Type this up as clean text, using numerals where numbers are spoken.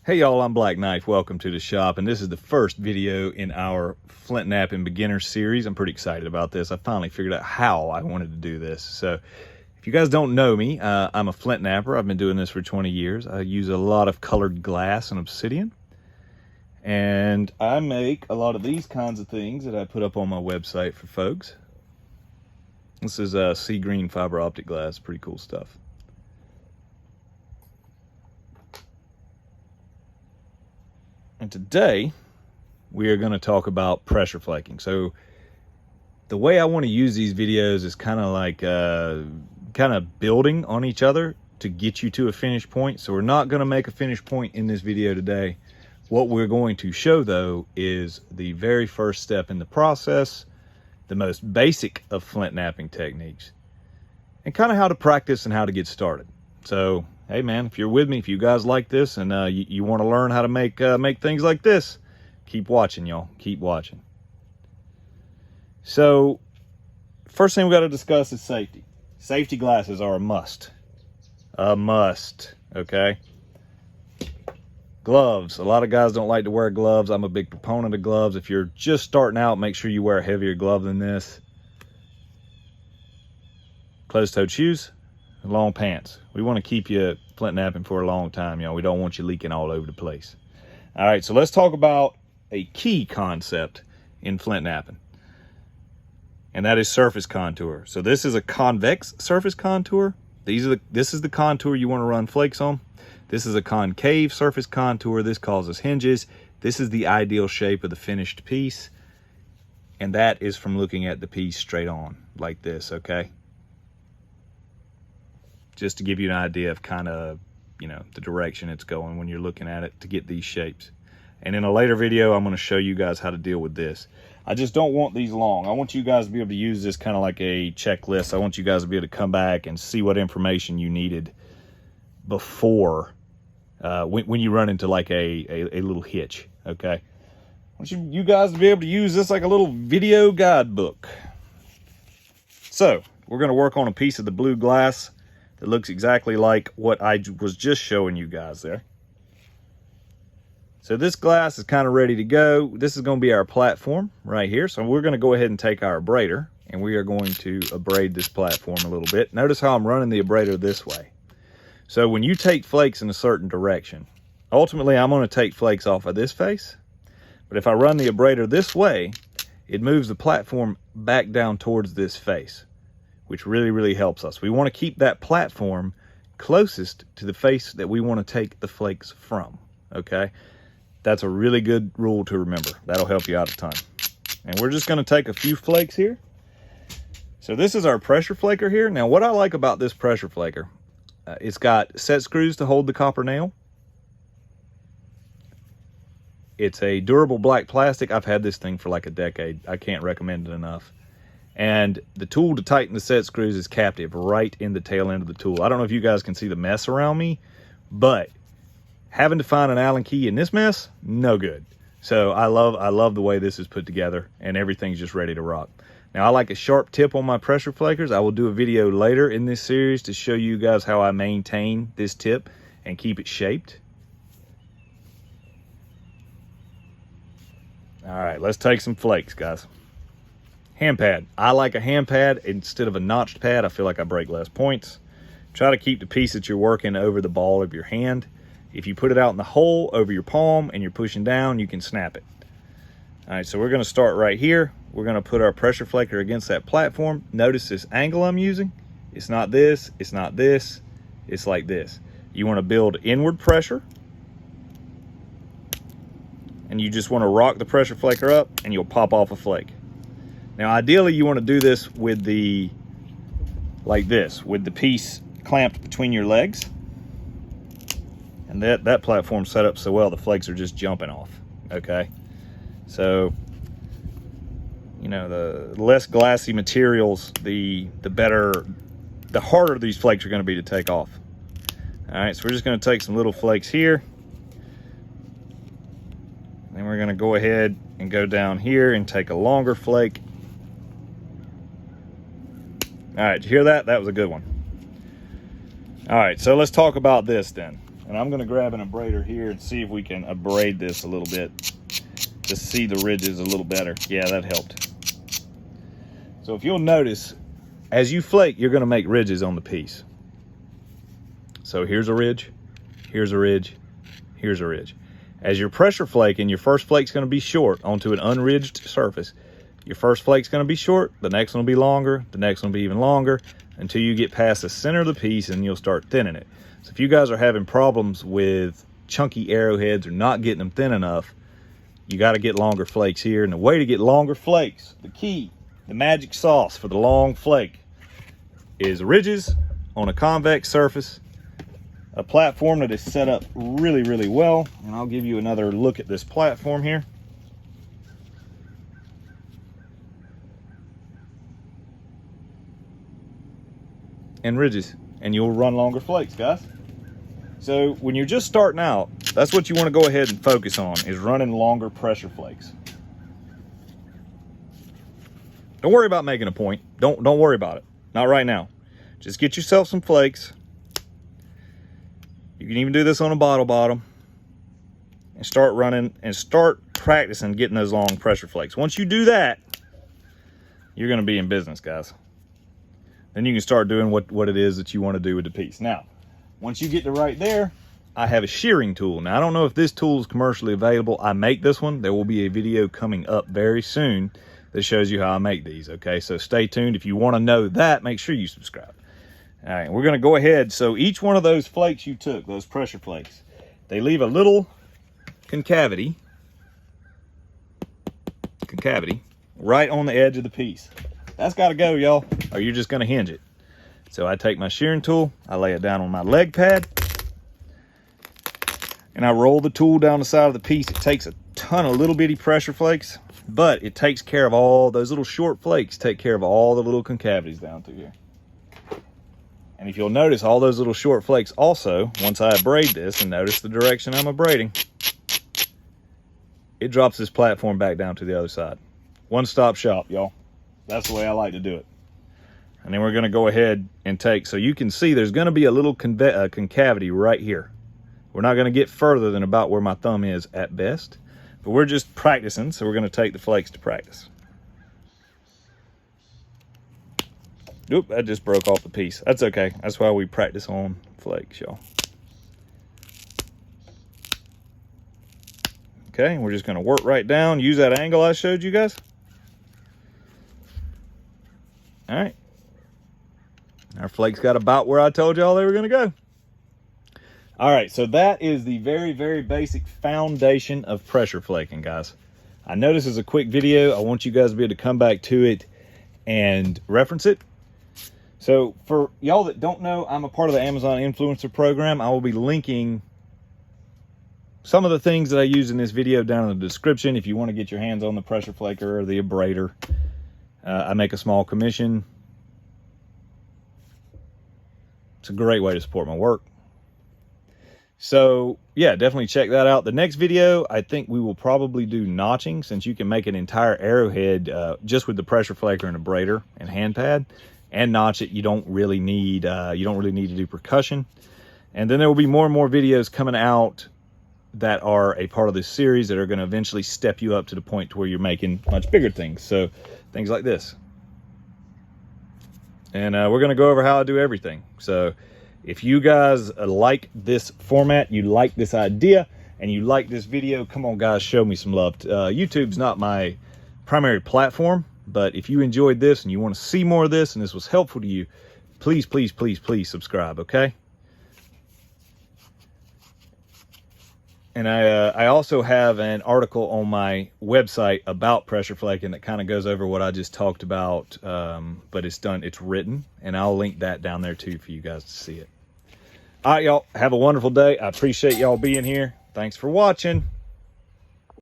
Hey y'all, I'm Black Knife. Welcome to the shop, and this is the first video in our Flintknapping beginner series. I'm pretty excited about this. I finally figured out how I wanted to do this. So if you guys don't know me, I'm a flint napper. I've been doing this for 20 years. I use a lot of colored glass and obsidian, and I make a lot of these kinds of things that I put up on my website for folks. This is sea green fiber optic glass. Pretty cool stuff. And today we are going to talk about pressure flaking. So the way I want to use these videos is kind of like building on each other to get you to a finish point. So we're not going to make a finish point in this video today. What we're going to show though is the very first step in the process, the most basic of flint napping techniques, and kind of how to practice and how to get started. So hey man, if you're with me, if you guys like this and you want to learn how to make things like this, keep watching, y'all. Keep watching. So first thing we got to discuss is safety. Safety glasses are a must. A must, okay? Gloves. A lot of guys don't like to wear gloves. I'm a big proponent of gloves. If you're just starting out, make sure you wear a heavier glove than this. Closed-toed shoes. Long pants. We want to keep you flint napping for a long time, y'all. We don't want you leaking all over the place. All right, so let's talk about a key concept in flint napping, and that is surface contour. So this is a convex surface contour. This is the contour you want to run flakes on. This is a concave surface contour. This causes hinges. This is the ideal shape of the finished piece, and that is from looking at the piece straight on like this, okay? Just to give you an idea of kind of, the direction it's going when you're looking at it to get these shapes. And in a later video, I'm going to show you guys how to deal with this. I just don't want these long. I want you guys to be able to use this kind of like a checklist. I want you guys to be able to come back and see what information you needed before, when you run into like a little hitch, okay? I want you guys to be able to use this like a little video guidebook. So we're going to work on a piece of the blue glass that looks exactly like what I was just showing you guys there. So this glass is kind of ready to go. This is going to be our platform right here. So we're going to go ahead and take our abrader, and we are going to abrade this platform a little bit. Notice how I'm running the abrader this way. So when you take flakes in a certain direction, ultimately I'm going to take flakes off of this face. But if I run the abrader this way, it moves the platform back down towards this face, which really helps us. We want to keep that platform closest to the face that we want to take the flakes from, okay? That's a really good rule to remember. That'll help you out a ton. And we're just going to take a few flakes here. So this is our pressure flaker here. Now what I like about this pressure flaker, it's got set screws to hold the copper nail. It's a durable black plastic. I've had this thing for like a decade. I can't recommend it enough. And the tool to tighten the set screws is captive right in the tail end of the tool. I don't know if you guys can see the mess around me, but having to find an Allen key in this mess, no good. So I love the way this is put together, and everything's just ready to rock. Now I like a sharp tip on my pressure flakers. I will do a video later in this series to show you guys how I maintain this tip and keep it shaped. All right, let's take some flakes, guys. Hand pad. I like a hand pad instead of a notched pad. I feel like I break less points. Try to keep the piece that you're working over the ball of your hand. If you put it out in the hole over your palm and you're pushing down, you can snap it. All right, so we're going to start right here. We're going to put our pressure flaker against that platform. Notice this angle I'm using. It's not this, it's not this, it's like this. You want to build inward pressure, and you just want to rock the pressure flaker up and you'll pop off a flake. Now, ideally, you want to do this with like this, with the piece clamped between your legs. And that platform's set up so well, the flakes are just jumping off, okay? So, the less glassy materials, the better, the harder these flakes are going to be to take off. All right, so we're just going to take some little flakes here. Then we're going to go ahead and go down here and take a longer flake. All right, did you hear that? That was a good one. All right, so let's talk about this then. And I'm going to grab an abrader here and see if we can abrade this a little bit to see the ridges a little better. Yeah, that helped. So if you'll notice, as you flake, you're going to make ridges on the piece. So here's a ridge, here's a ridge, here's a ridge. As you're pressure flaking, your first flake's going to be short onto an unridged surface. Your first flake's going to be short, the next one will be longer, the next one will be even longer, until you get past the center of the piece and you'll start thinning it. So if you guys are having problems with chunky arrowheads or not getting them thin enough, you got to get longer flakes here. And the way to get longer flakes, the key, the magic sauce for the long flake, is ridges on a convex surface, a platform that is set up really, really well. And I'll give you another look at this platform here. And ridges, and you'll run longer flakes, guys. So when you're just starting out, that's what you want to go ahead and focus on, is running longer pressure flakes. Don't worry about making a point. Don't worry about it. Not right now. Just get yourself some flakes. You can even do this on a bottle bottom and start running and start practicing getting those long pressure flakes. Once you do that, you're going to be in business, guys. Then you can start doing what it is that you want to do with the piece. Now, once you get to right there, I have a shearing tool. Now, I don't know if this tool is commercially available. I make this one. There will be a video coming up very soon that shows you how I make these, okay? So stay tuned. If you want to know that, make sure you subscribe. All right, we're going to go ahead. So each one of those flakes you took, those pressure flakes, they leave a little concavity right on the edge of the piece. That's got to go, y'all, or you're just going to hinge it. So I take my shearing tool, I lay it down on my leg pad, and I roll the tool down the side of the piece. It takes a ton of little bitty pressure flakes, but it takes care of all those little short flakes, take care of all the little concavities down through here. And if you'll notice, all those little short flakes also, once I abrade this, and notice the direction I'm abrading, it drops this platform back down to the other side. One-stop shop, y'all. That's the way I like to do it. And then we're going to go ahead and take, so you can see there's going to be a little concavity right here. We're not going to get further than about where my thumb is at best, but we're just practicing, so we're going to take the flakes to practice. Oop, that just broke off the piece. That's okay. That's why we practice on flakes, y'all. Okay, and we're just going to work right down, use that angle I showed you guys. All right, our flakes got about where I told y'all they were gonna go. All right, so that is the very, very basic foundation of pressure flaking, guys. I know this is a quick video. I want you guys to be able to come back to it and reference it. So for y'all that don't know, I'm a part of the Amazon Influencer Program. I will be linking some of the things that I use in this video down in the description if you want to get your hands on the pressure flaker or the abrader. I make a small commission. It's a great way to support my work. So yeah, definitely check that out. The next video, I think we will probably do notching, since you can make an entire arrowhead just with the pressure flaker and abrader and hand pad, and notch it. You don't really need to do percussion. And then there will be more and more videos coming out that are a part of this series that are going to eventually step you up to the point to where you're making much bigger things. So things like this. And we're going to go over how I do everything. So if you guys like this format, you like this idea, and you like this video, come on guys, show me some love. YouTube's not my primary platform, but if you enjoyed this and you want to see more of this and this was helpful to you, please, please, please, please subscribe, okay? And I also have an article on my website about pressure flaking that kind of goes over what I just talked about, but it's written, and I'll link that down there too for you guys to see it. All right, y'all, have a wonderful day. I appreciate y'all being here. Thanks for watching.